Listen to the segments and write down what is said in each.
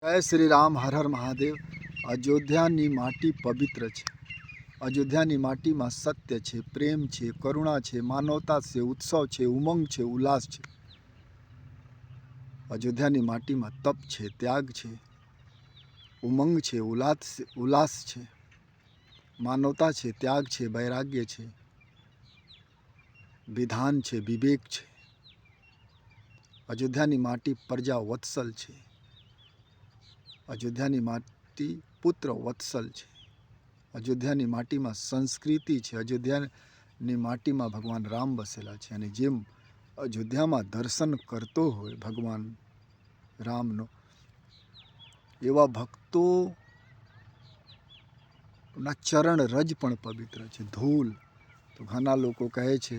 जय श्री राम, हर हर महादेव। अयोध्याની માટી પવિત્ર છે। અયોધ્યાની માટીમાં સત્ય છે, પ્રેમ છે, કરુણા છે, માનવતા છે, ઉત્સવ છે, ઉમંગ છે, ઉલ્લાસ છે। અયોધ્યાની માટીમાં તપ છે, ત્યાગ છે, ઉમંગ છે, ઉલ્લાસ છે, માનવતા છે, ત્યાગ છે, વૈરાગ્ય છે, વિધાન છે, વિવેક છે। અયોધ્યાની માટી પ્રજા વત્સલ છે। અયોધ્યાની માટી પુત્ર વત્સલ છે। અયોધ્યાની માટીમાં સંસ્કૃતિ છે। અયોધ્યાની માટીમાં ભગવાન રામ વસેલા છે। અને જેમ અયોધ્યામાં દર્શન કરતો હોય ભગવાન રામનો, એવા ભક્તોના ચરણ રજ પણ પવિત્ર છે। ધૂલ તો ઘણા લોકો કહે છે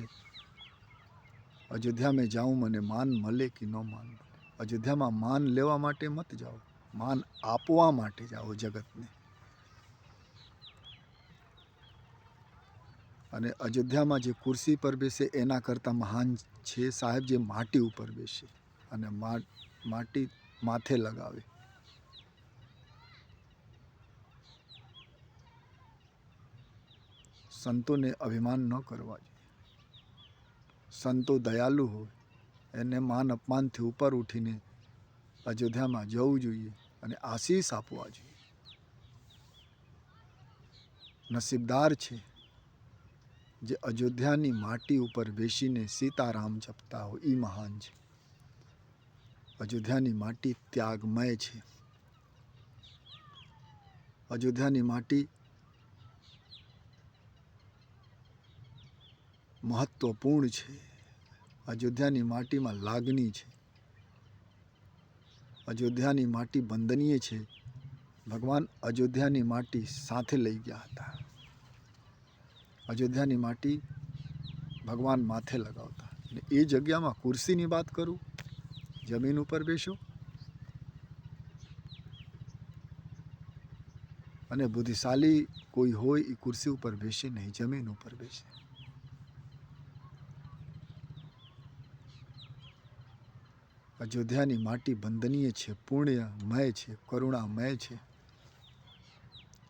અયોધ્યા में जाऊँ મને માન મળે કે ન માન મળે। અયોધ્યામાં માન લેવા માટે મત જાઓ, માન આપવા માટે જાઓ જગતને। અને અયોધ્યામાં જે ખુરશી પર બેસે એના કરતાં મહાન છે સાહેબ જે માટી ઉપર બેસે અને માટી માથે લગાવે। સંતોને અભિમાન ન કરવા જોઈએ। સંતો દયાલુ હોય, એને માન અપમાનથી ઉપર ઉઠીને અયોધ્યામાં જવું જોઈએ અને આશીષ આપવા જોઈએ। નસીબદાર છે જે અયોધ્યાની માટી ઉપર બેસીને સીતારામ જપતા હોય, એ મહાન છે। અયોધ્યાની માટી ત્યાગમય છે। અયોધ્યાની માટી મહત્વપૂર્ણ છે। અયોધ્યાની માટીમાં લાગણી છે। અયોધ્યાની માટી વંદનીય છે। ભગવાન અયોધ્યાની માટી સાથે લઈ ગયા હતા। અયોધ્યાની માટી ભગવાન માથે લગાવતા। અને એ જગ્યામાં ખુરશીની વાત કરું, જમીન ઉપર બેસો અને બુદ્ધિશાળી કોઈ હોય એ ખુરશી ઉપર બેસે નહીં, જમીન ઉપર બેસે। અયોધ્યાની માટી વંદનીય છે, પુણ્યમય છે, કરુણામય છે।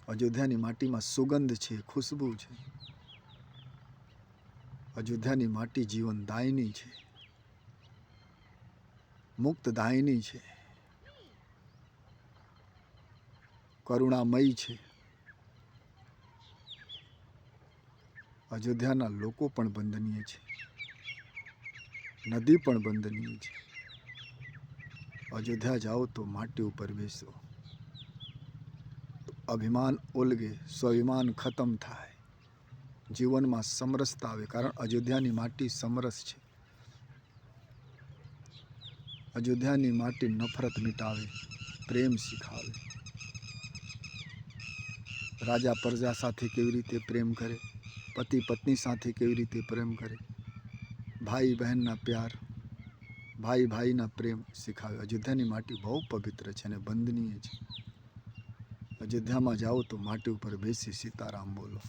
અયોધ્યાની માટીમાં સુગંધ છે, ખુશ્બુ છે। અયોધ્યાની માટી જીવનદાયિની છે, મુક્તદાયિની છે, કરુણામયી છે। અયોધ્યાના લોકો પણ વંદનીય છે, નદી પણ વંદનીય છે। અયોધ્યા જાઓ તો માટી ઉપર બેસો, અભિમાન ઓલગે, સ્વાભિમાન ખતમ થાય, જીવનમાં સમરસતા આવે। કારણ અયોધ્યાની માટી સમરસ છે। અયોધ્યાની માટી નફરત મિટાવે, પ્રેમ શીખાવે। રાજા પ્રજા સાથે કેવી રીતે પ્રેમ કરે, પતિ પત્ની સાથે કેવી રીતે પ્રેમ કરે, ભાઈ બહેનના પ્યાર, ભાઈ ભાઈના પ્રેમ શીખાવે। અયોધ્યાની માટી બહુ પવિત્ર છે અને વંદનીય છે। અયોધ્યામાં જાઓ તો માટી ઉપર બેસી સીતારામ બોલો।